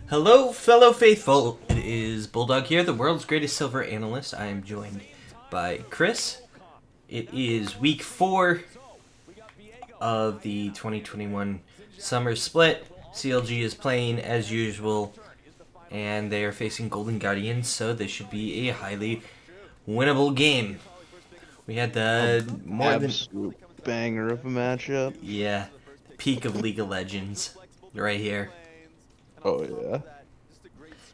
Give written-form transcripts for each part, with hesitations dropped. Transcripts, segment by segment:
Hello, fellow faithful. It is Bulldog here, the world's greatest silver analyst. I am joined by Chris. It is week 4 of the 2021 summer split. CLG is playing as usual, and they are facing Golden Guardians, so this should be a highly winnable game. We had the more than Absolute banger of a matchup. yeah peak of League of Legends right here. Oh yeah.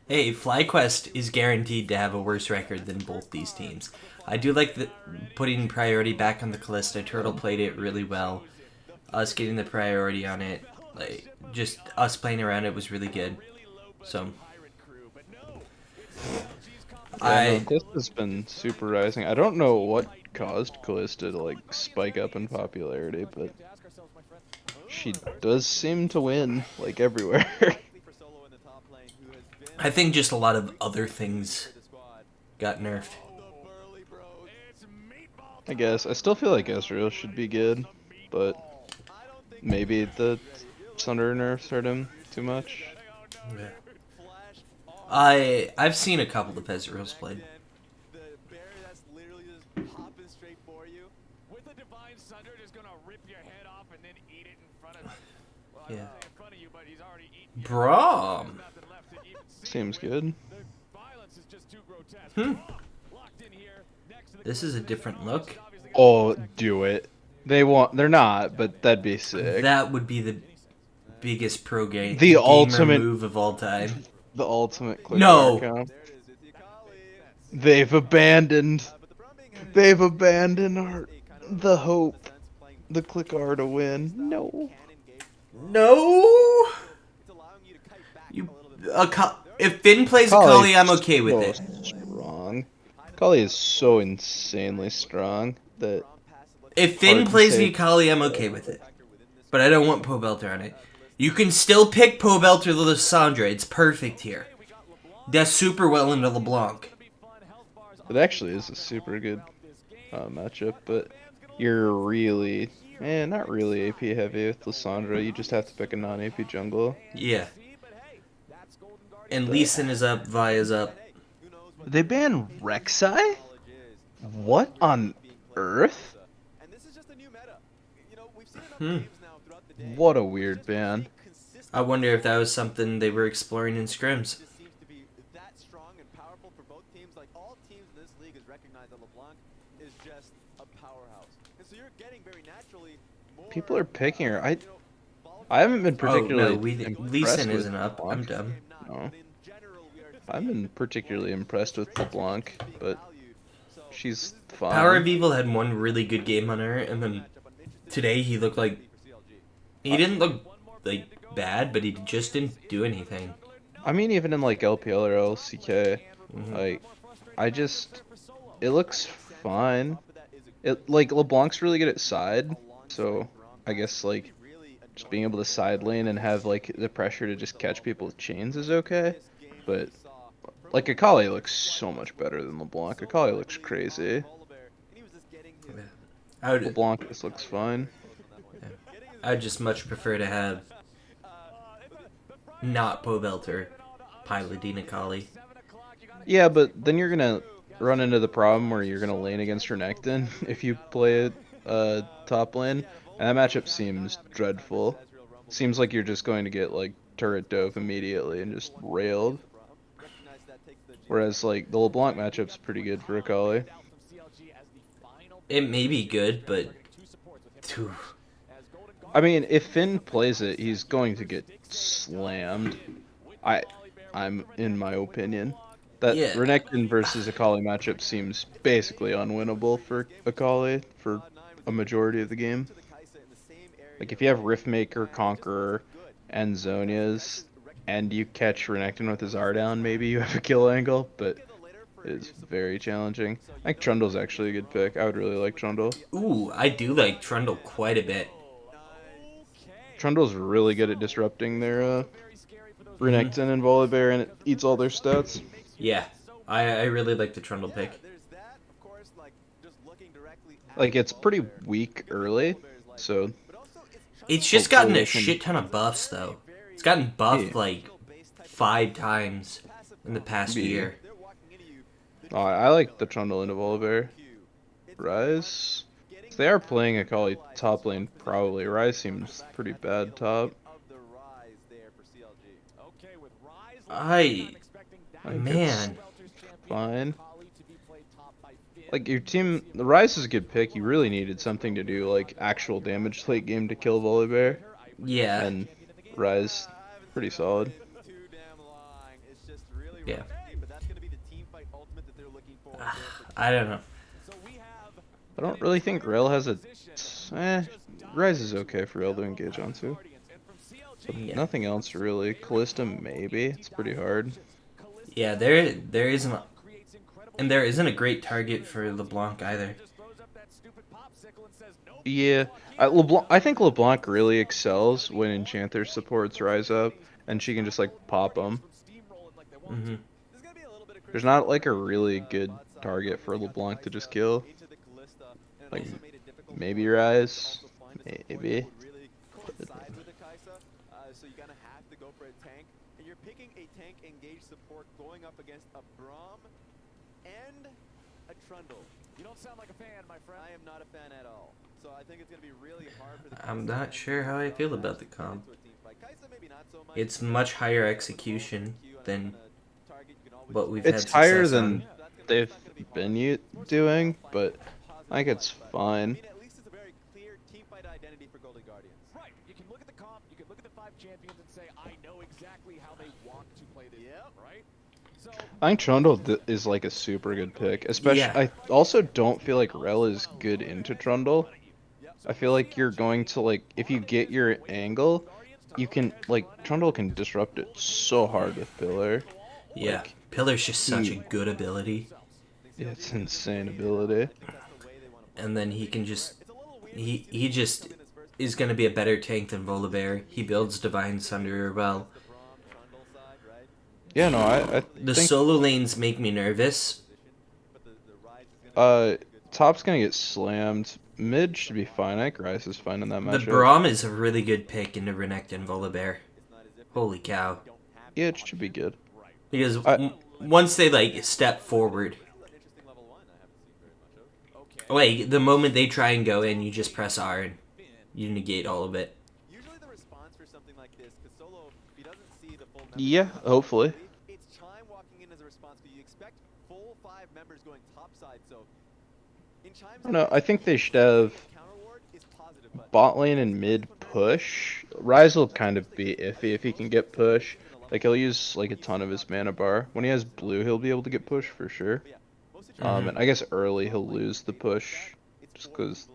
Hey, FlyQuest is guaranteed to have a worse record than both these teams. I do like putting priority back on the Callista. Turtle played it really well. Us getting the priority on it, like just us playing around it was really good. So Yeah, no, I Callista's been super rising. I don't know what caused Callista to like spike up in popularity, but she does seem to win like everywhere. I think just a lot of other things got nerfed. I guess. I still feel like Ezreal should be good, but maybe the Sunder nerfs hurt him too much. Yeah. I've seen a couple of Ezreal's played. Yeah. Brom. Seems good. Hmm. This is a different look. Oh, do it. They're not, but that'd be sick. That would be the biggest The gamer ultimate move of all time. The ultimate click No. comp. They've abandoned. They've abandoned the hope. The click R to win. No. No. You. If Finn plays Akali, I'm okay with it. Strong. Akali is so insanely strong that. If Finn plays the Akali, I'm okay with it. But I don't want Pobelter on it. You can still pick Pobelter to Lissandra. It's perfect here. Does super well into LeBlanc. It actually is a super good matchup, but you're really, not really AP heavy with Lissandra. You just have to pick a non-AP jungle. Yeah. And Lee Sin is up, Vi is up. They ban Rek'Sai? What on earth? What a weird ban. I wonder if that was something they were exploring in scrims. People are picking her. I haven't been particularly Lee impressed Sin with isn't up. I'm LeBlanc. dumb. No. I've been particularly impressed with LeBlanc, but she's fine. Power of Evil had one really good game on her, and then today he looked like he didn't look like bad, but he just didn't do anything. I mean, even in like LPL or LCK, like it looks fine. It like LeBlanc's really good at side, so I guess like just being able to side lane and have like the pressure to just catch people with chains is okay. But like Akali looks so much better than LeBlanc. Akali looks crazy. LeBlanc just looks fine. I'd just much prefer to have not Pobelter piloting Akali. Yeah, but then you're gonna run into the problem where you're gonna lane against Renekton if you play it top lane, and that matchup seems dreadful. Seems like you're just going to get like turret dove immediately and just railed. Whereas like the LeBlanc matchup's pretty good for Akali. It may be good, but I mean, if Finn plays it, he's going to get slammed. I'm in my opinion. That Renekton versus Akali matchup seems basically unwinnable for Akali for a majority of the game. Like if you have Riftmaker, Conqueror, and Zonias, and you catch Renekton with his R down, maybe you have a kill angle, but it is very challenging. I think Trundle's actually a good pick. I would really like Trundle. Ooh, I do like Trundle quite a bit. Trundle's really good at disrupting their Renekton and Volibear, and it eats all their stats. Yeah, I really like the Trundle pick. Like, it's pretty weak early, so... It's just gotten a shit ton of buffs, though. It's gotten buffed, like, 5 times in the past B. year. Oh, I like the Trundle into Volibear. Rise? If they are playing Akali top lane, probably. Rise seems pretty bad top. I I think it's man, fine. Like, your team, the Rise is a good pick. You really needed something to do, like, actual damage late game to kill Volibear. yeah, And Rise, pretty solid. yeah. I don't know. I don't really think Rail has a... Rise is okay for Rail to engage onto. But Yeah, nothing else really. Callista, maybe. It's pretty hard. yeah. There isn't, and there isn't a great target for LeBlanc either. Yeah, I think LeBlanc really excels when Enchanter supports Rise Up, and she can just like pop them. Hmm. There's not like a really good target for LeBlanc to just kill. Like maybe Rise, maybe. I'm not sure how I feel about the comp. It's much higher execution than what we've It's had higher success on. than they've been doing, but I think it's fine. I think Trundle is like a super good pick. Especially, Yeah, I also don't feel like Rel is good into Trundle. I feel like you're going to like if you get your angle, you can like Trundle can disrupt it so hard with Pillar. yeah. Like Pillar's just such a he, good ability, it's insane ability. and then he can just he just is going to be a better tank than Volibear. He builds Divine Sunder well. Yeah, no, I The think solo lanes make me nervous. uh top's gonna get slammed. Mid should be fine. I think Rice is fine in that The matchup. Braum is a really good pick into Renekton and Volibear. Holy cow! Yeah, it should be good. Because I once they like step forward, like the moment they try and go in, you just press R and you negate all of it. yeah, hopefully. I don't know. I think they should have bot lane and mid push. Ryze will kind of be iffy if he can get push. Like he'll use like a ton of his mana bar. When he has blue, he'll be able to get push for sure. Hmm. And I guess early he'll lose the push, just cause.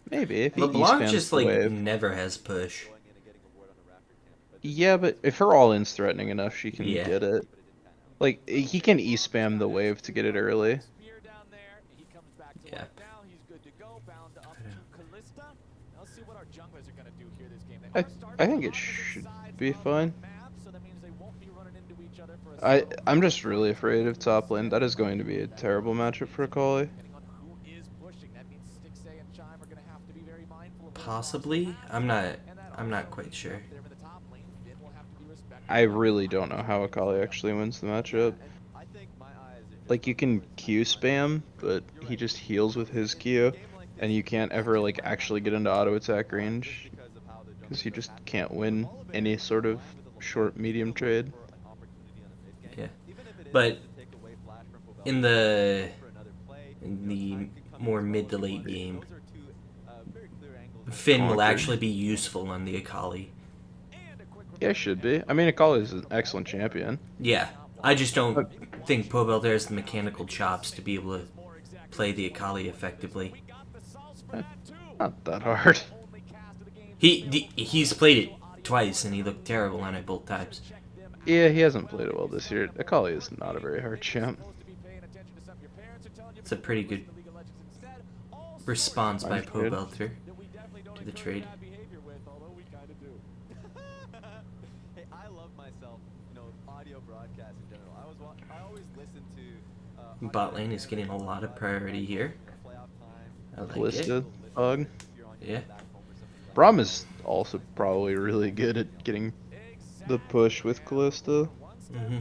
Maybe if he E LeBlanc spams just the like wave. never has push. Yeah, but if her all in's threatening enough, she can Yeah, get it. Like he can E spam the wave to get it early. yeah. I I think it should be fine. I'm just really afraid of top lane. That is going to be a terrible matchup for Akali. Possibly. I'm not. I'm not quite sure. I really don't know how Akali actually wins the matchup. Like you can Q spam, but he just heals with his Q, and you can't ever like actually get into auto attack range because you just can't win any sort of short medium trade. Yeah, but in the more mid to late game, Finn will Conquer. actually be useful on the Akali. Yeah, should be. I mean, Akali is an excellent champion. Yeah, I just don't But think Pobelter has the mechanical chops to be able to play the Akali effectively. eh, not that hard. He's played it twice and he looked terrible on it both times. Yeah, he hasn't played it well this year. Akali is not a very hard champ. It's a pretty good response by Nice trade. Pobelter to the trade. Bot lane is getting a lot of priority here. I like it. Callista, Bug. Yeah. Braum is also probably really good at getting the push with Callista. Mm-hmm.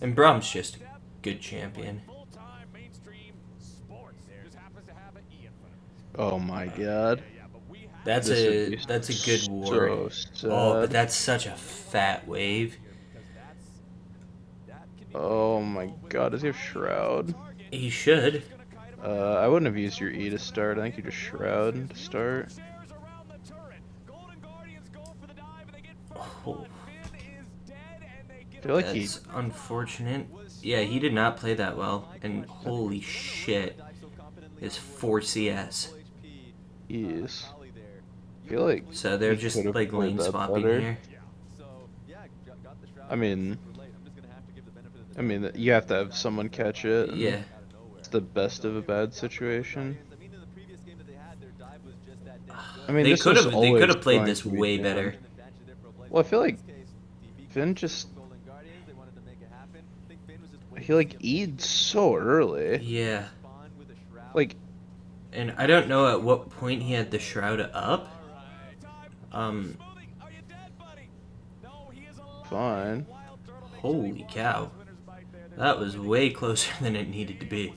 And Brahm's just a good champion. Oh my god. That's This would a be that's a good ward. so Oh, but sad. that's such a fat wave. Oh my god, does he have Shroud? He should. I wouldn't have used your E to start. I think you just Shroud to start. Oh, I feel like he that's unfortunate. Yeah, he did not play that well. And holy shit, is 4 CS. is. I feel like So they're he could just have like played lane that swapping better. here. I mean, you have to have someone catch it, and Yeah, it's the best of a bad situation. I mean, they this could was have they could always have played going this to be way jammed. better. Well, I feel like Finn just he like E'd so early. Yeah, Like, and I don't know at what point he had the shroud up. Um, fine. Holy cow, that was way closer than it needed to be.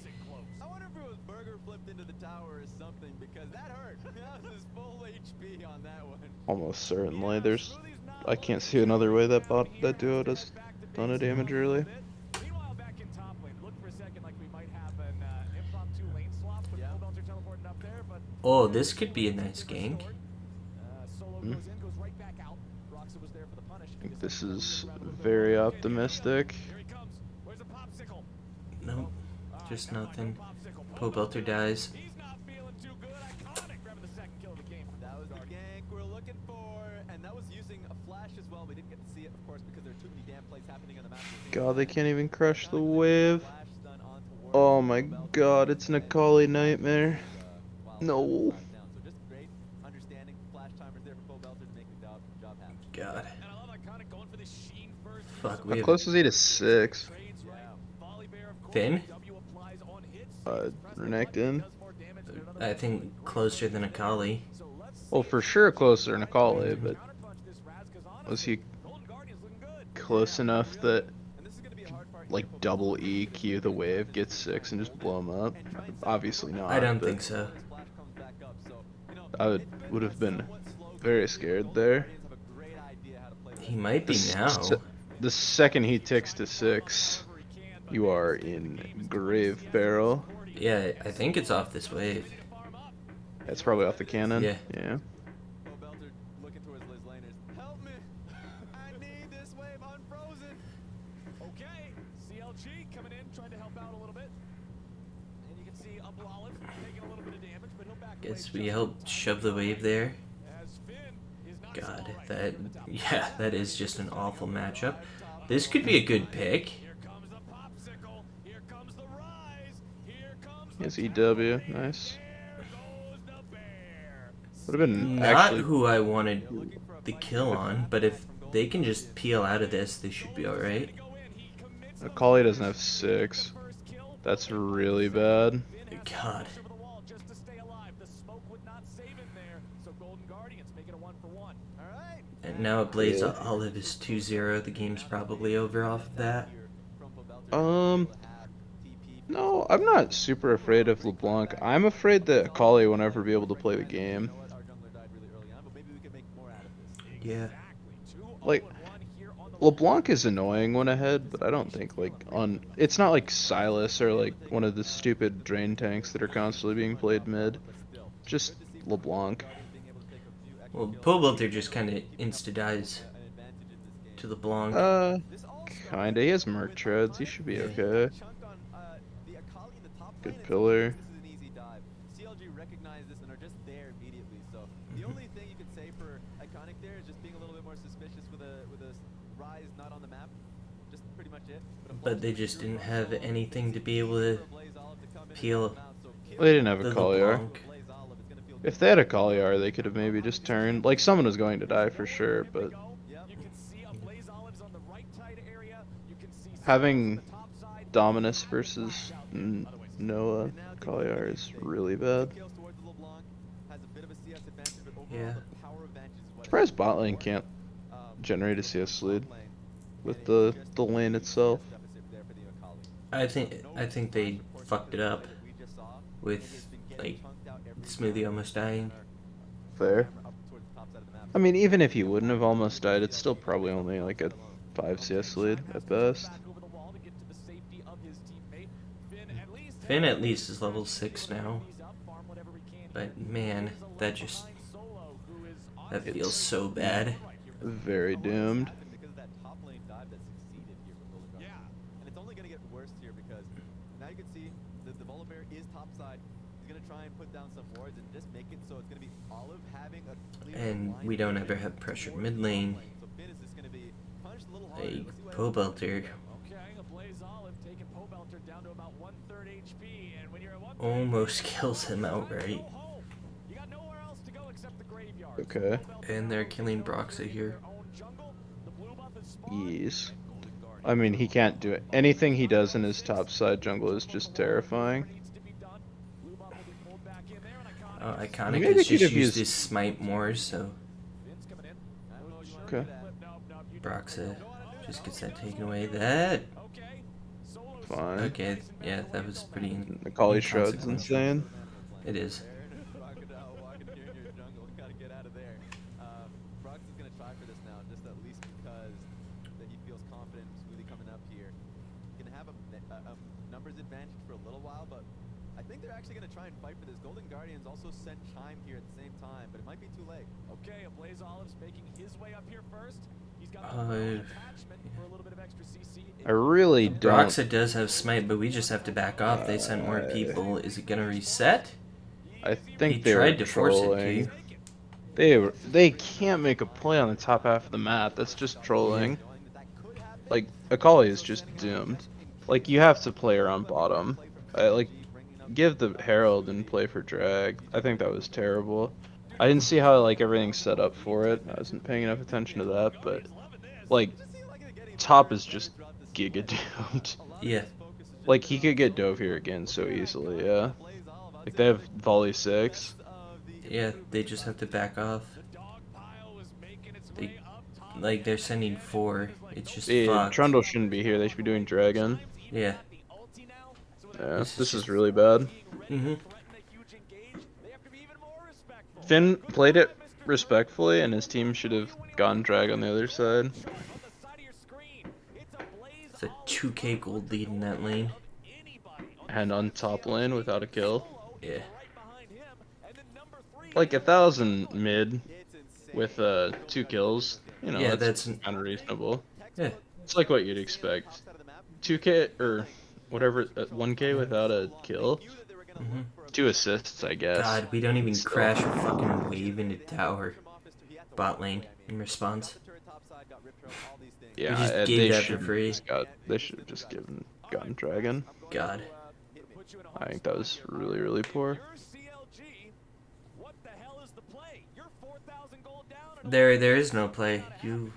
Almost certainly. I can't see another way that duo does ton of damage early. Oh, this could be a nice gank. Hmm. I think this is very optimistic. Nope, just nothing. Poe Belter dies. God, they can't even crush the wave. Oh my god, it's an Akali nightmare. No. God. Fuck, How we have close was he to 6? Finn? Renekton? I think closer than Akali. Well, for sure closer than Akali, but was he close enough that like double EQ the wave, gets 6 and just blow him up? Obviously I not, don't but think so. I would have been very scared there. He might be The, now. the second he ticks to 6, you are in grave peril. Yeah, I think it's off this wave. That's probably off the cannon. Yeah. Yeah. Guess we helped shove the wave there. God, that is just an awful matchup. This could be a good pick. Yes, EW. Nice. Would have been Not actually. who I wanted the kill on, but if they can just peel out of this, they should be alright. Akali doesn't have 6. That's really bad. God. And now it Blaze Yeah. Olive is 2-0. The game's probably over off of that. No, I'm not super afraid of LeBlanc. I'm afraid that Akali will never be able to play the game. Yeah. Like, LeBlanc is annoying when ahead, but I don't think it's not like Silas or like one of the stupid drain tanks that are constantly being played mid. Just LeBlanc. Well, Pobelter just kind of insta-dies to the Blanc. Kinda. He has Merc treads. He should be okay. Good pillar. But they just didn't have anything to be able to peel Well, they didn't have a the Kaliar. Blanc. If they had a Kaliar, they could have maybe just turned. Like, someone was going to die for sure, but having Dominus versus Noah Kaliar is really bad. Yeah. Surprised bot lane can't generate a CS lead with the lane itself. I think they fucked it up with like Smoothie almost dying. Fair. I mean, even if he wouldn't have almost died, it's still probably only like a 5 CS lead at best. Finn at least is level 6 now. But man, that feels It's so bad. very doomed. And we don't ever have pressure mid lane. A Pobelter almost kills him outright. Okay. And they're killing Broxa here. Yes. I mean, he can't do it. Anything he does in his top side jungle is just terrifying. Iconic Maybe has could just have used used. his smite more, so Okay. Broxa just gets that taken away. That Fine. okay, yeah, that was pretty Macaulay Shroud's inconsequential. insane. It is. Uh, I really don't. Broxa does have smite, but we just have to back off. They sent more people. Is it gonna reset? I He think they were tried to force it trolling. to. They can't make a play on the top half of the map. That's just Yeah. trolling. Like Akali is just doomed. Like you have to play her on bottom. Like give the Herald and play for drag. I think that was terrible. I didn't see how like everything's set up for it. I wasn't paying enough attention to that, but like top is just giga doomed. Yeah. Like he could get dove here again so easily, yeah. Like they have volley 6. Yeah, they just have to back off. They they're sending 4. It's just fucked. Trundle shouldn't be here. They should be doing dragon. Yeah. Yeah, This is this just is really bad. Mm-hmm. Finn played it respectfully, and his team should have gone drag on the other side. It's a 2k gold lead in that lane. And on top lane without a kill. Yeah. Like 1,000 mid with 2 kills. You know, Yeah, that's that's kind of reasonable. yeah. It's like what you'd expect. 2k or whatever, 1k without a kill. Mm-hmm. 2 assists, I guess. God, we don't even Still. crash a fucking wave into tower. Bot lane in response. Yeah, we just gave they that for should free. they should have just gotten dragon. God. I think that was really, really poor. There is no play. You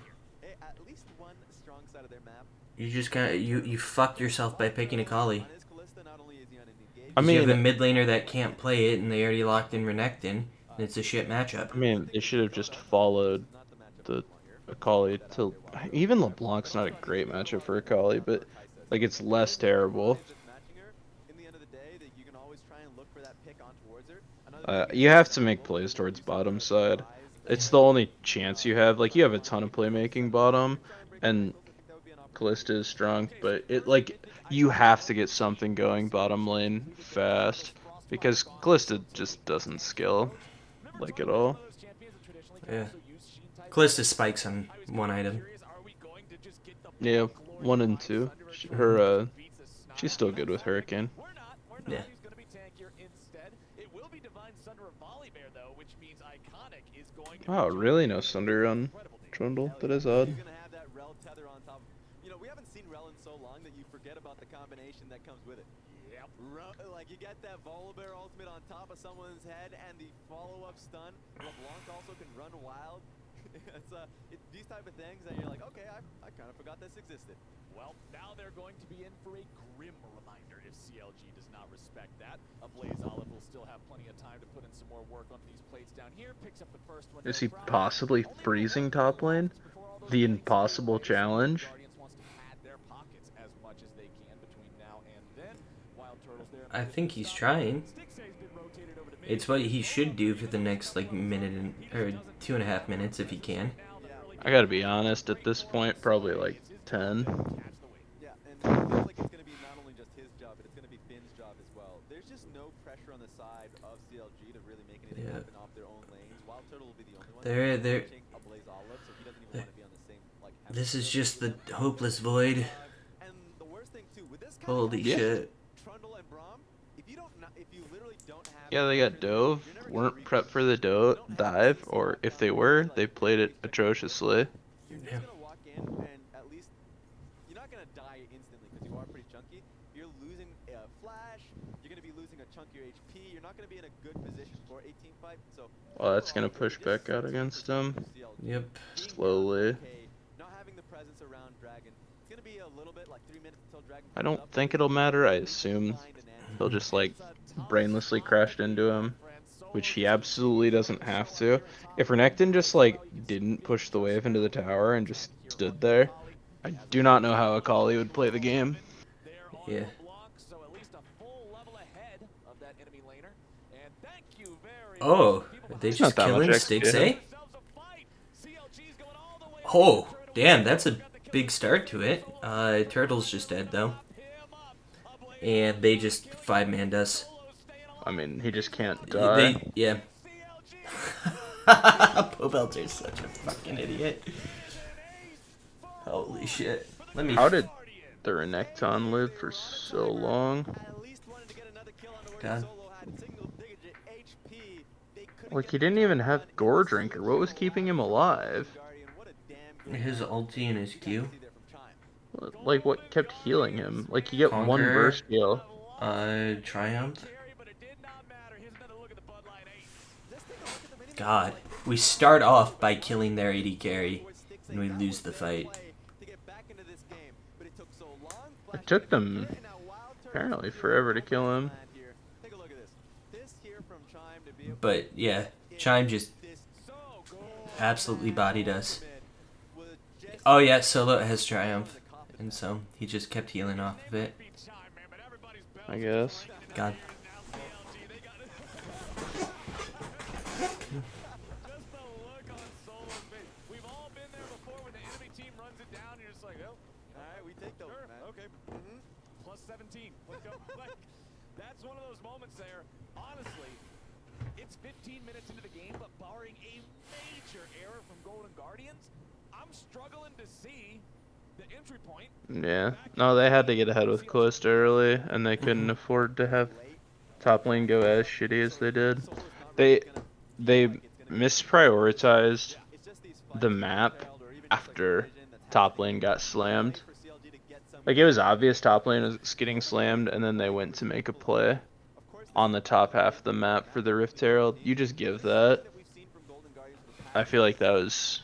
just got you fucked yourself by picking a Akali. I You have a mean, mid laner that can't play it, and they already locked in Renekton, and it's a shit matchup. they should have just followed the Akali till even LeBlanc's not a great matchup for Akali, but like it's less terrible. You have to make plays towards bottom side. It's the only chance you have. Like you have a ton of playmaking bottom, and Callista is strong, but you have to get something going bottom lane fast because Callista just doesn't skill like at all. Yeah. Callista spikes on one item. Yeah, 1 and 2. She's still good with Hurricane. Yeah. Wow, really? No Sunder on Trundle? That is odd. Like you get that Volibear ultimate on top of someone's head and the follow-up stun. LeBlanc also can run wild. These type of things, and you're like, okay, I kind of forgot this existed. Well, now they're going to be in for a grim reminder if CLG does not respect that. Blaze Olive will still have plenty of time to put in some more work onto these plates down here. Picks up the first one. Is he possibly freezing top lane? The impossible challenge? I think he's trying. It's what he should do for the next like minute or 2.5 minutes if he can. I gotta be honest, at this point, probably like 10. Yeah, and it feels like it's going to be not only just his job, but it's going to be Finn's job as well. There's just no pressure on the side of CLG to really make anything happen off their own lanes. Wild Turtle will be the only one. They're A Blaze Olive, so he doesn't even want to be on the same like. This is just the hopeless void. And the worst thing too, with this Holy shit. Trundle and Braum, if you literally don't have. Yeah, they got dove, weren't prepped for the dive, or if they were, they played it atrociously. You're just gonna walk in and at least you're not gonna die instantly because you are pretty chunky. You're losing a flash. You're gonna be losing a chunk of your HP. You're not gonna be in a good position for a team fight. So. Well, that's gonna push back out against him. Yep. Slowly. Not having the presence around Dragon. It's gonna be a little bit like 3 minutes until Dragon. I don't think it'll matter. I assume he'll just like brainlessly crashed into him, which he absolutely doesn't have to. If Renekton just like didn't push the wave into the tower and just stood there, I do not know how Akali would play the game. Yeah. Oh, are they just killing Styx, eh? Oh, damn, that's a big start to it. Turtle's just dead, though. And they just 5-manned us. I mean, he just can't die. Yeah. Pobelter's such a fucking idiot. Holy shit. How did the Renekton live for so long? God. Like, he didn't even have Gore Drinker. What was keeping him alive? His ulti and his Q. Like, what kept healing him? Like, you get Conquer, one burst heal. Triumph. God. We start off by killing their AD carry, and we lose the fight. It took them, apparently, forever to kill him. But, yeah, Chime just absolutely bodied us. Oh, yeah, Solo has Triumph, and so he just kept healing off of it. I guess. God. Plus 17. Let's go. That's one of those moments there. Honestly, it's 15 minutes into the game, but barring a major error from Golden Guardians, I'm struggling to see the entry point. Yeah. No, they had to get ahead with Callista early, and they couldn't afford to have top lane go as shitty as they did. They misprioritized the map after top lane got slammed. Like, it was obvious top lane was getting slammed, and then they went to make a play on the top half of the map for the Rift Herald. You just give that. I feel like that was,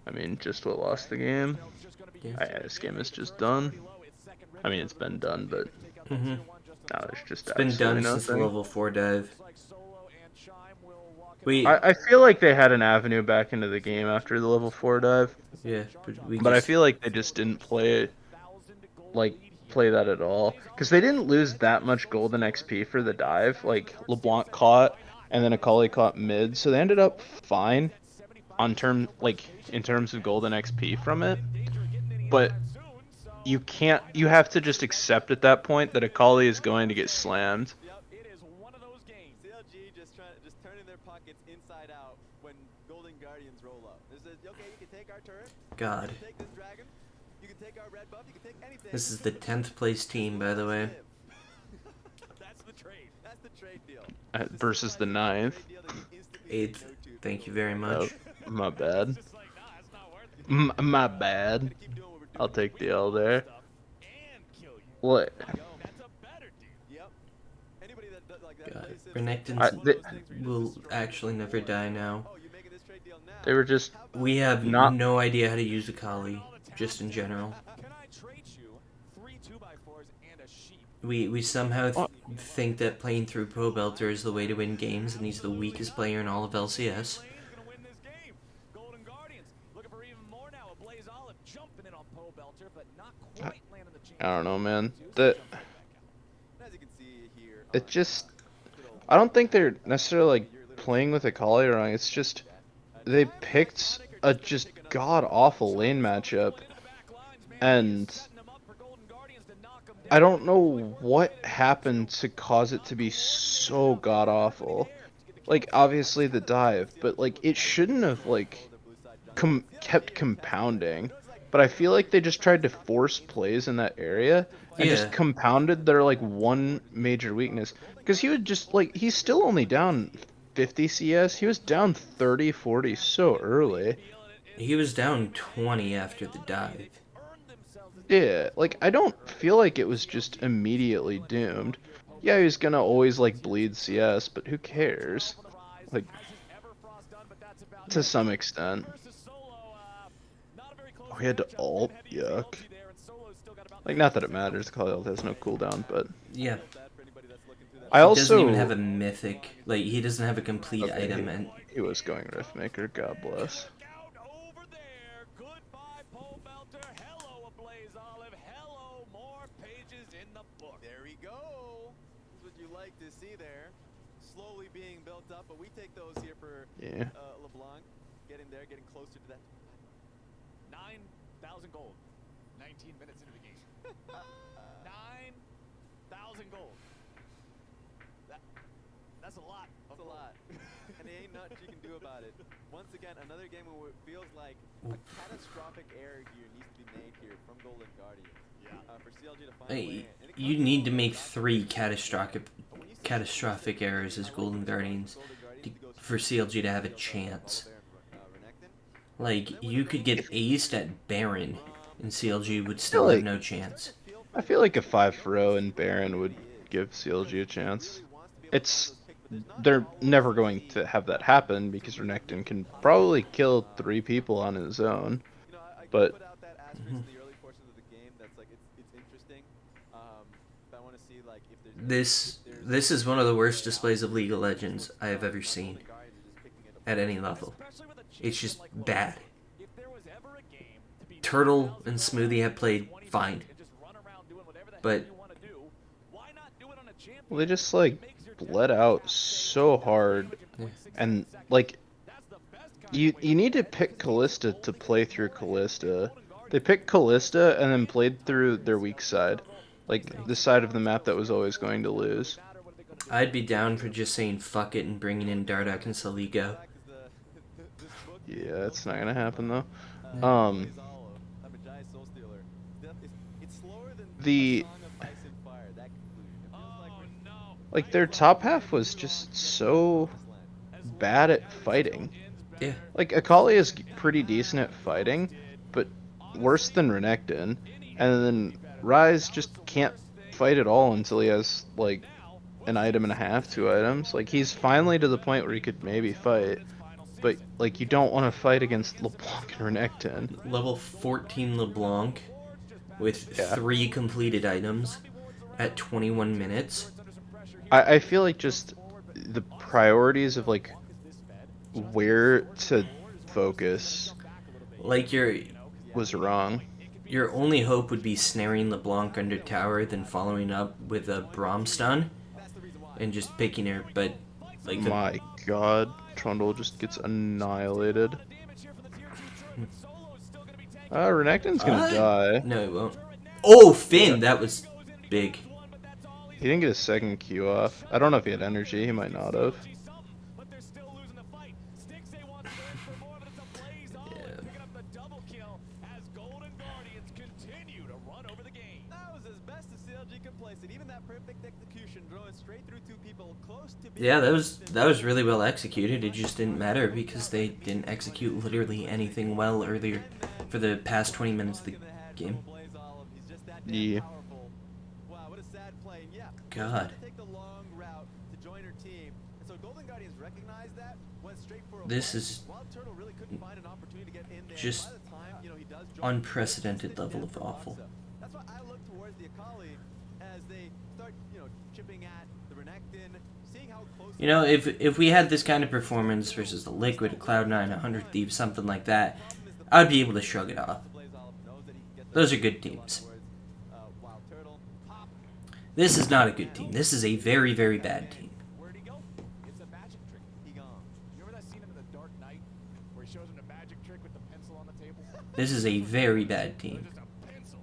I mean, just what lost the game. This game is just done. I mean, it's been done, but now there's just it's been done nothing. Since the level 4 dive. I feel like they had an avenue back into the game after the level 4 dive. Yeah, but I feel like they just didn't play that at all, because they didn't lose that much golden XP for the dive. Like, LeBlanc caught, and then Akali caught mid, so they ended up fine in terms of golden XP from it. But you have to just accept at that point that Akali is going to get slammed. God. This is the 10th place team, by the way. Versus the 9th. 8th. Thank you very much. Oh, my bad. My bad. I'll take the L there. What? God. Renekton will actually never die now. They were just We have not. no idea how to use Akali, just in general. Can I trade you 3 2x4s and a sheep? We somehow Oh, think that playing through Pro Belter is the way to win games, and he's the weakest player in all of LCS. Lane's gonna win this game. Golden Guardians looking for even more now. A Blaze Olive jumping in on Poe Belter, but not quite landing the chance. I don't know, man. Jumps right back out. As you can see here It on just. good old I don't think they're necessarily like playing with Akali wrong. It's just they picked a just god awful lane matchup, and I don't know what happened to cause it to be so god awful. Like obviously the dive, but like it shouldn't have like kept compounding. But I feel like they just tried to force plays in that area and Yeah, just compounded their like one major weakness. Because he would just like he's still only down 50 CS. He was down 30, 40 so early. he was down 20 after the dive. Yeah, like I don't feel like it was just immediately doomed. Yeah, he's gonna always like bleed CS, but who cares? Like to some extent. Oh, he had to ult. Yuck. Like not that it matters. Call ult has no cooldown, but Yeah, I he doesn't even have also a mythic. Like, he doesn't have a complete okay. item, and He was going Riftmaker. God bless. there we go. This is what you like to see there. Slowly being built up, but we take those here for Yeah. LeBlanc. Getting there, getting closer to that. 9,000 gold. 19 minutes into the game. 9,000 gold. That's a lot. That's a lot. And there ain't nothing you can do about it. Once again, another game where it feels like a catastrophic error here needs to be made here from Golden Guardians. For CLG to find a way. And it you comes need to down make to 3 catastrophic errors as Golden Guardians for CLG to have a chance. Like, you could get aced at Baron, and CLG would still have no chance. I feel like a 5-0 in Baron would give CLG a chance. They're never going to have that happen because Renekton can probably kill 3 people on his own. But put out that asterisk in the early portions of the game that's like it's interesting. But I want to see like if there's This is one of the worst displays of League of Legends I have ever seen at any level. It's just bad. Turtle and Smoothie have played fine, but well, they just like bled out so hard, and like you need to pick Callista to play through Callista. They picked Callista and then played through their weak side, like the side of the map that was always going to lose. I'd be down for just saying fuck it and bringing in Dardak and Saligo. Yeah, that's not gonna happen though. The like their top half was just so bad at fighting. Yeah. Like Akali is pretty decent at fighting, but worse than Renekton. And then Ryze just can't fight at all until he has like an item and a half, 2 items. Like he's finally to the point where he could maybe fight, but like you don't want to fight against LeBlanc and Renekton. Level 14 LeBlanc with 3 completed items at 21 minutes. I feel like just the priorities of like where to focus Like was wrong. your only hope would be snaring LeBlanc under tower, then following up with a Braum stun and just picking her. But like My God, Trundle just gets annihilated. Renekton's gonna die. No, he won't. Oh, Finn, that was big. He didn't get a second Q off. I don't know if he had energy. He might not have. Yeah, that was really well executed. It just didn't matter because they didn't execute literally anything well earlier for the past 20 minutes of the game. Yeah. God. Golden Guardians recognized that, went straight for a This fight. is Wild Turtle really couldn't find an opportunity to get in there. just By the time, he does drop unprecedented level of awful. That's why I look towards the Akali as they start, chipping at the Renekton, seeing how close. If we had this kind of performance versus the Liquid, a Cloud9, 100 Thieves, something like that, I'd be able to shrug it off. Those are good teams. This is not a good team. This is a very, very bad team. Where'd he go? It's a magic trick. He gone. You remember that scene in The Dark Knight where he shows him the magic trick with the pencil on the table? This is a very bad team. Just a pencil.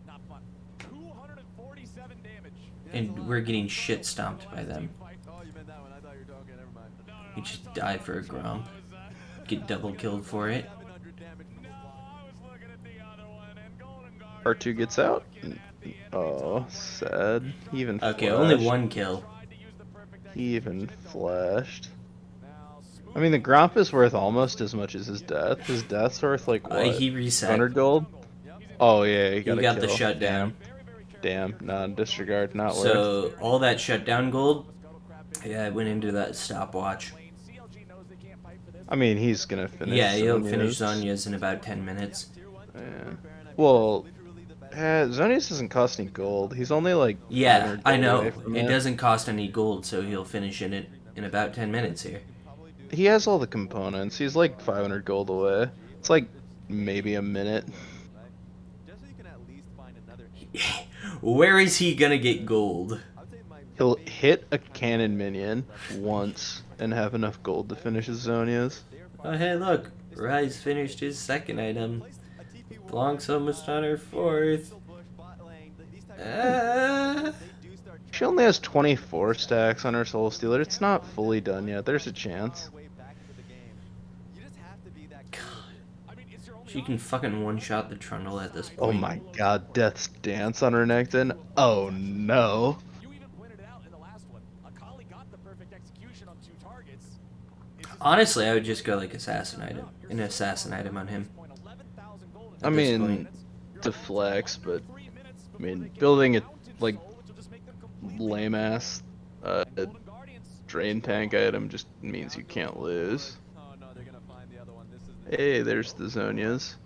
Not fun. 247 damage. And we're getting shit stomped by them. Oh, you meant that one. I thought you were talking. Never mind. We just die for a Grom. Get double killed for it. 700 damage from No, I was looking at the other one, and Golden Guard R2 gets out. Oh, sad. He even Okay, flashed. only one kill. He even flashed. I mean, the Gromp is worth almost as much as his death. His death's worth like what? He reset. 100 gold? Oh yeah, he got You a got the kill. shutdown. Damn, non-disregard, not worth. So all that shutdown gold, yeah, it went into that stopwatch. I mean, he's gonna finish. Yeah, he'll Zhonya's. finish Zonya's in about 10 minutes. Yeah. Well, Zhonya's doesn't cost any gold. He's only like. Yeah, 500 I gold know. away from It doesn't cost any gold, so he'll finish it in about 10 minutes here. He has all the components. He's like 500 gold away. It's like maybe a minute. Just so you can at least find another. Where is he gonna get gold? He'll hit a cannon minion once and have enough gold to finish his Zhonya's. Oh, hey, look. Rise finished his second item. Blanc's almost on her fourth. She only has 24 stacks on her Soul Stealer. It's not fully done yet. There's a chance. She can fucking one-shot the Trundle at this point. Oh my god, Death's Dance on Renekton. Oh no. You even pointed it out in the last one. Akali got the perfect execution on 2 targets. Honestly, I would just go like assassin item. An assassin item on him. I At this mean, point. to flex, but I mean, building a like lame ass drain tank item just means you can't lose. Oh no, they're gonna find the other one. This is. Hey, there's the Zhonya's.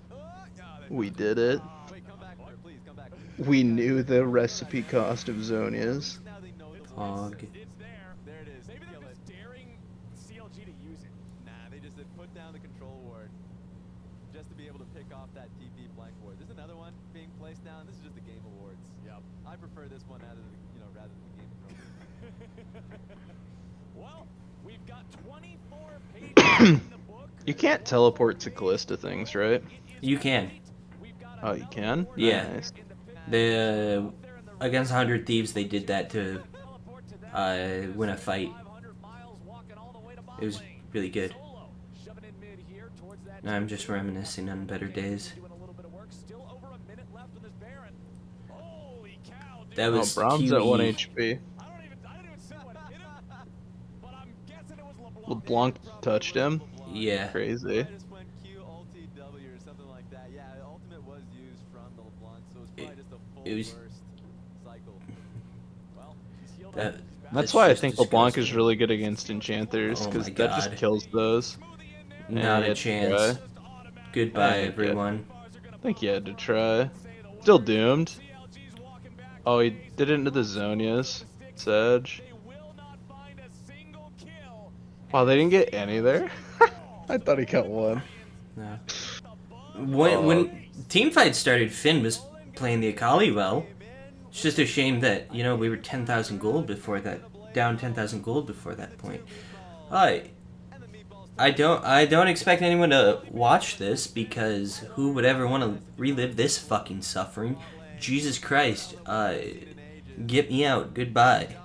We did it. Wait, come back, please come back. We knew the recipe cost of Zhonya's. Now they know the Hog. It's there. There it is. Maybe Kill they're it. just daring CLG to use it. Nah, they just said put down the control ward just to be able to pick off that TP flank ward. There's another one being placed down. This is just the game awards. Yep. I prefer this one out of the, rather than the Game of Thrones. Well, we've got 24 pages in the book. You can't teleport to Callista things, right? You can. Oh, you can? Yeah. Nice. The against 100 Thieves, they did that to win a fight. It was really good. Now I'm just reminiscing on better days. That Oh, was Brahms at 1 QE. HP. I didn't even see what hit him, but I'm guessing it was LeBlanc. LeBlanc touched him. Yeah. Crazy. I just went Q ulti W or something like that. Yeah, the ultimate was used from the LeBlanc, so it's probably just a full it was- burst cycle. Well, he's healed That, up. That's why I just think LeBlanc is disgusting. really good against enchanters, Oh because my that just God. kills those. Not Yeah, a chance. try. Goodbye, Yeah. everyone. I think you had to try. Still doomed. Oh, he did it into the Zhonya's. Sedge. Wow, they didn't get any there? I thought he got one. No. When Teamfight started, Finn was playing the Akali well. It's just a shame that, we were 10,000 gold before that, down 10,000 gold before that point. I don't expect anyone to watch this, because who would ever want to relive this fucking suffering? Jesus Christ, get me out. Goodbye.